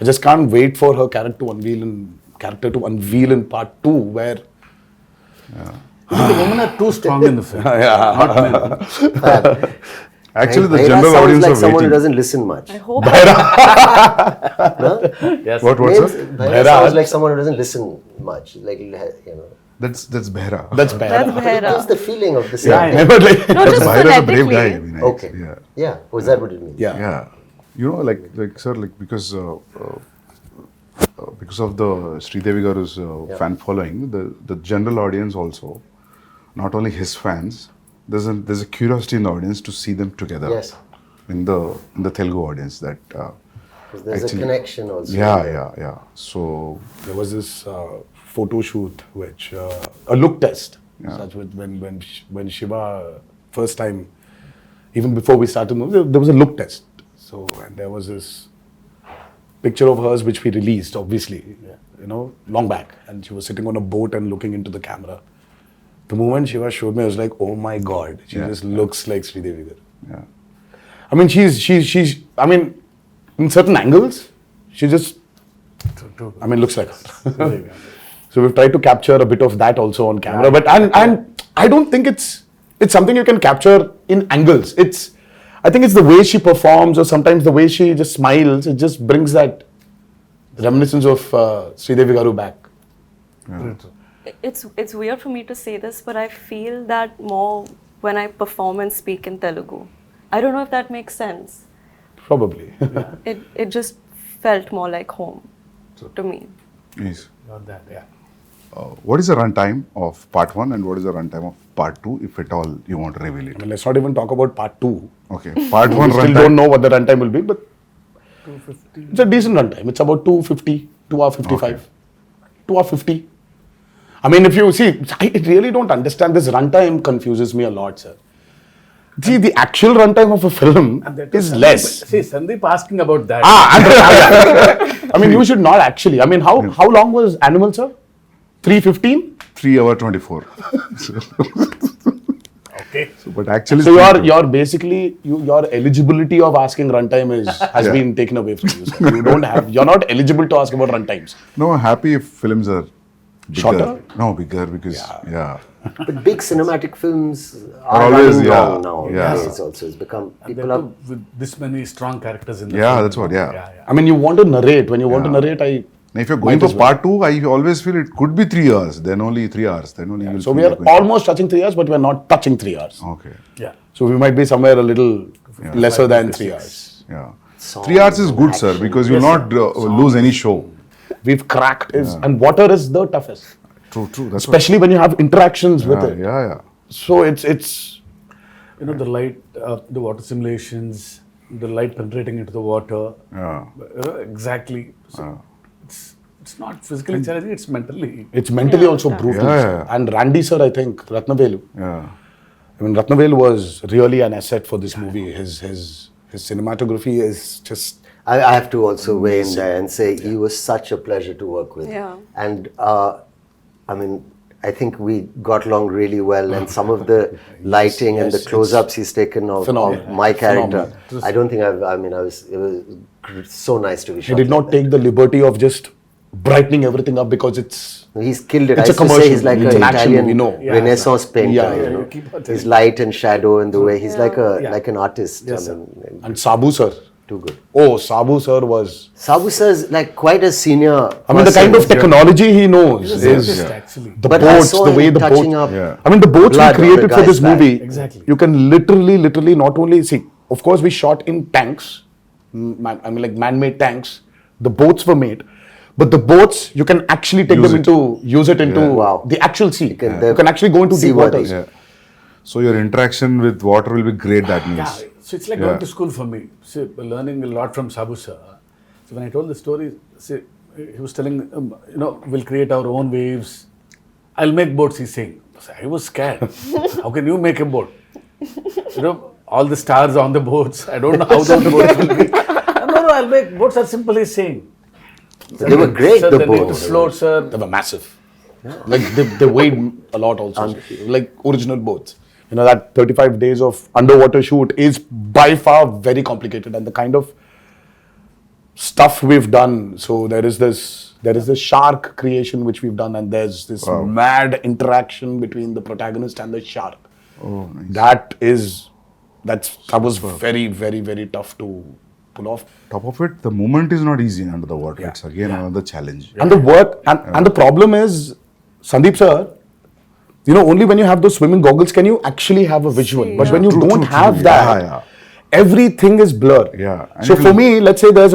I just can't wait for her character to unveil in part 2, where The women are too strong in the film. Not men. Actually, the Bhaira general sounds audience like are someone who waiting. doesn't listen much. I hope Yes. What, Names, sir? Bhaira sounds like someone who doesn't listen much. Like, you know. That's Behra. that's bad. that's It Behra. gives the feeling of the same Yeah, thing. But like, No, just Behra is a brave phonetically. guy. I mean, Okay. Yeah. Yeah. Was that what it means? yeah. Yeah. You know, like sir, like because of the Sridevi Garu's fan following, the general audience also, not only his fans, there's a curiosity in the audience to see them together. Yes. In the Telugu audience, that 'Cause there's actually- a connection also. yeah. So There was this photo shoot, which a look test. Yeah. Such with when Shiva first time, even before we started movie, there was a look test. So and there was this picture of hers which we released, obviously, you know, long back, and she was sitting on a boat and looking into the camera. The moment Shiva showed me, I was like, oh my god, she Yeah. just looks like Sridevi Garu. yeah. I mean, she's. I mean, in certain angles, she just. I mean, looks like her. So we've tried to capture a bit of that also on camera, but and I don't think it's something you can capture in angles. I think it's the way she performs, or sometimes the way she just smiles. It just brings that reminiscence of Sridevi Garu back. It's weird for me to say this, but I feel that more when I perform and speak in Telugu. I don't know if that makes sense. Probably. It just felt more like home to me. Yes. Not that, yeah. What is the runtime of part 1 and what is the runtime of part 2, if at all you want to reveal I it? mean, let's not even talk about part 2. Okay, part 1 We still runtime. don't know what the runtime will be, but 250. It's a decent runtime. It's about 250, 2 hour 55, Okay. 2 hour 50. I mean, if you see, I really don't understand this runtime. Confuses me a lot, sir. See, the actual runtime of a film is less. See, Sandeep asking about that. I mean, you should not actually. I mean, how long was Animal, sir? 3:15. 3 hour 24. Okay. So, but actually, So it's you're basically your eligibility of asking runtime has Yeah. been taken away from you. Sir. You're not eligible to ask about runtimes. No, happy if films are bigger. Shorter? No, bigger because But big cinematic films Are are always, running yeah, long now. yeah. Nowadays also, it's become And people then are. too, with this many strong characters in the Yeah, film. that's what, yeah. Yeah. I mean, you want to narrate. When you want to Yeah. narrate, Now, if you're going Might for as well. part 2, I always feel it could be 3 hours. Then only 3 hours. Then only you'll So feel we are like going- almost touching 3 hours, but we are not touching 3 hours. Okay. Yeah. So we might be somewhere a little lesser than 3 hours. Yeah. Songs 3 hours is good, sir, action. because you'll not lose any show. We've cracked and water is the toughest, True. That's especially when you have interactions with what, it. yeah. So it's You know, the light, the water simulations, the light penetrating into the water. Yeah. Exactly. So it's not physically challenging, it's mentally also brutal. Yeah, sir. yeah. And Randy sir, I think Ratnavelu. Yeah. I mean, Ratnavelu was really an asset for this movie. His cinematography is just. I have to also weigh in there and say he was such a pleasure to work with. Yeah. And I mean, I think we got along really well, and some of the lighting and the Yes, close-ups he's taken of phenomenal. my character. Phenomenal. I don't think it was so nice to be shot. He did not like that. take the liberty of just brightening everything up because it's. He's killed it. It's I a used to say commercial. he's like It's an an action Italian movie, no. Yeah, Renaissance painter. Yeah, you yeah, know? you keep on His telling. light and shadow and the way he's like Yeah. like an artist. Yes, I mean, And Sabu sir. too good. Oh, Sabu sir was. Sabu sir is like quite a senior. I mean, the person. kind of technology he knows He's is a scientist, actually. the But I boats, saw the way him the touching boats. up Yeah. I mean, the boats we blood on the created for guy's this back. movie. Exactly. You can literally not only see. Of course, we shot in tanks. I mean, like man-made tanks. The boats were made, but the boats you can actually take Use them it. use it into Wow. the actual sea. can- You can actually go into deep seaworthy. waters. Yeah. So your interaction with water will be great, that Yeah, means. so it's like Yeah. going to school for me. See, learning a lot from Sabu sir. So when I told the story, see, he was telling, we'll create our own waves. I'll make boats, he's saying. So I was scared. How can you make a boat? All the stars on the boats. I don't know how those boats will be. No, I'll make boats are simple, he's saying. They were great, Sir, the they need to boats. float, sir. They were massive. Like they weighed a lot also. Like original boats. You know, that 35 days of underwater shoot is by far very complicated, and the kind of stuff we've done. So there is this shark creation which we've done, and there's this mad interaction between the protagonist and the shark. Oh, nice. That was very, very, very tough to pull off. Top of it, the movement is not easy under the water. It's again another challenge. And the work and the problem is, Sandeep sir, you know, only when you have those swimming goggles can you actually have a visual. But when you don't have that, everything is blur. Yeah. So for me, let's say there's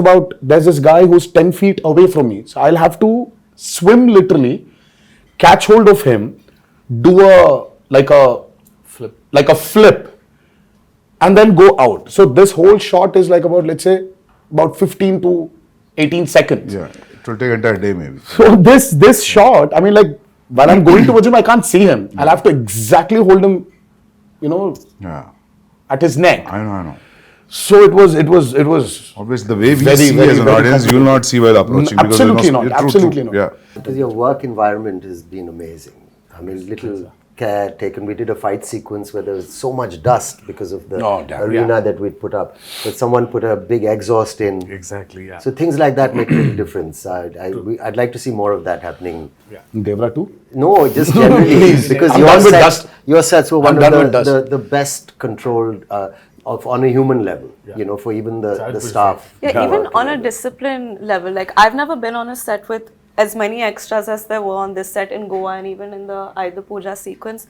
this guy who's 10 feet away from me. So I'll have to swim literally, catch hold of him, do a flip, and then go out. So this whole shot is like about 15 to 18 seconds. Yeah, it will take an entire day maybe. So this shot, I mean, like when I'm going towards him, I can't see him. I'll have to exactly hold him, you know, at his neck. I know. So it was Obviously, the way we very, see very, as an very audience, you will not see while approaching. Absolutely because not. Absolutely not. Yeah. Because your work environment has been amazing. I mean, little care taken. We did a fight sequence where there was so much dust because of the arena that we'd put up. But someone put a big exhaust in. Exactly, yeah. So things like that make a little difference. I'd like to see more of that happening. Devara too? No, just generally. Because your sets were one of the best controlled on a human level, you know, for even the staff. Yeah, even on a discipline level. Like, I've never been on a set with as many extras as there were on this set in Goa and even in the Aida Puja sequence.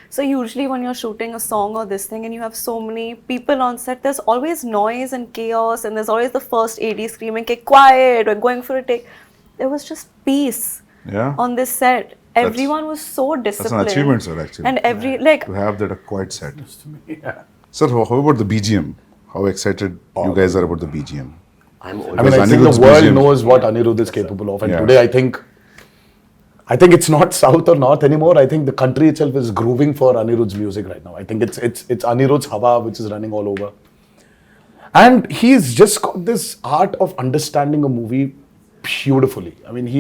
So usually when you're shooting a song or this thing and you have so many people on set, there's always noise and chaos, and there's always the first AD screaming, "Okay, quiet, we're going for a take." There was just peace on this set. Everyone was so disciplined. That's an achievement, sir, actually. And to have that a quiet set. Sir, how about the BGM? How excited you guys are about the BGM? I think the world knows what Anirudh is capable of, and today I think it's not South or North anymore. I think the country itself is grooving for Anirudh's music right now. I think it's Anirudh's Hava which is running all over, and he's just got this art of understanding a movie beautifully. I mean, he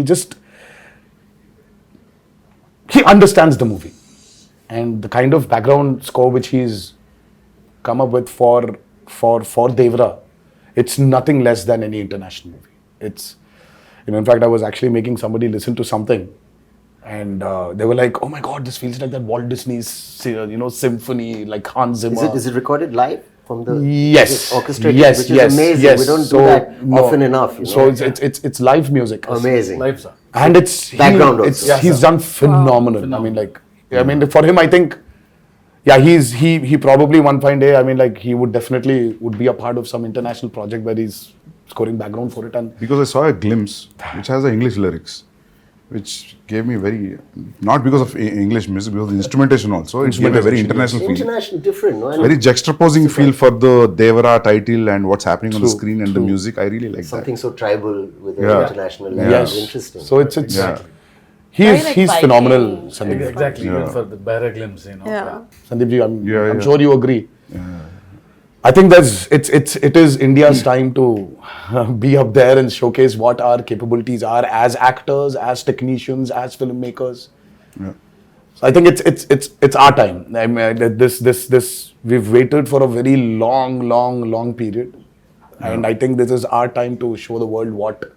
understands the movie, and the kind of background score which he's come up with for Devara, it's nothing less than any international movie. It's, you know, in fact, I was actually making somebody listen to something, and they were like, "Oh my God, this feels like that Walt Disney's, you know, symphony, like Hans Zimmer." Is it recorded live from the orchestrated? Yes, which is amazing. We don't do that often enough. You know? So it's live music. Amazing. Live, sir. And it's background also. He's done phenomenal. I mean, like, I mean, for him, I think, he probably one fine day, I mean, like, he would be a part of some international project where he's scoring background for it. And because I saw a glimpse which has the English lyrics, which gave me not because of English music, because of the instrumentation also, it gave a very international feel. International, different, no? Very juxtaposing feel for the Devara title and what's happening on the screen and the music. I really like something that. so tribal with an international language. Interesting. So he's phenomenal, Sandeep. Exactly, even for the bare glimpse, you know. Yeah. Sandeep ji, I'm sure you agree. I think it is India's time to be up there and showcase what our capabilities are as actors, as technicians, as filmmakers. Yeah. So I think it's our time. I mean, this we've waited for a very long period, and I think this is our time to show the world what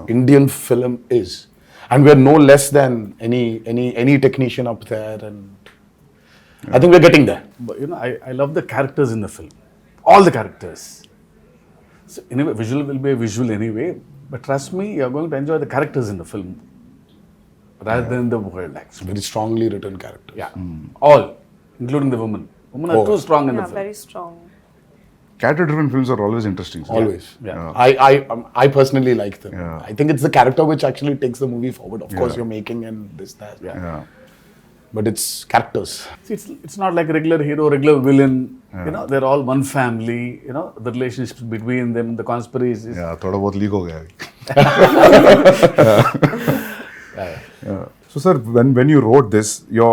Indian film is, and we're no less than any technician up there, and I think we're getting there. But you know, I love the characters in the film. All the characters. So anyway, visual will be a visual anyway, but trust me, you're going to enjoy the characters in the film rather than the world, actually. Very strongly written characters. Yeah, all, including the women. Women are too strong in the film. Very strong. Character-driven films are always interesting. So. Always. Yeah. I personally like them. Yeah. I think it's the character which actually takes the movie forward. Of course, you're making and this, that. Yeah. But it's characters. See, it's not like a regular hero, regular villain. You know, they're all one family. You know, the relationships between them, the conspiracies. Yeah, थोड़ा बहुत leak हो गया. So sir, when you wrote this, your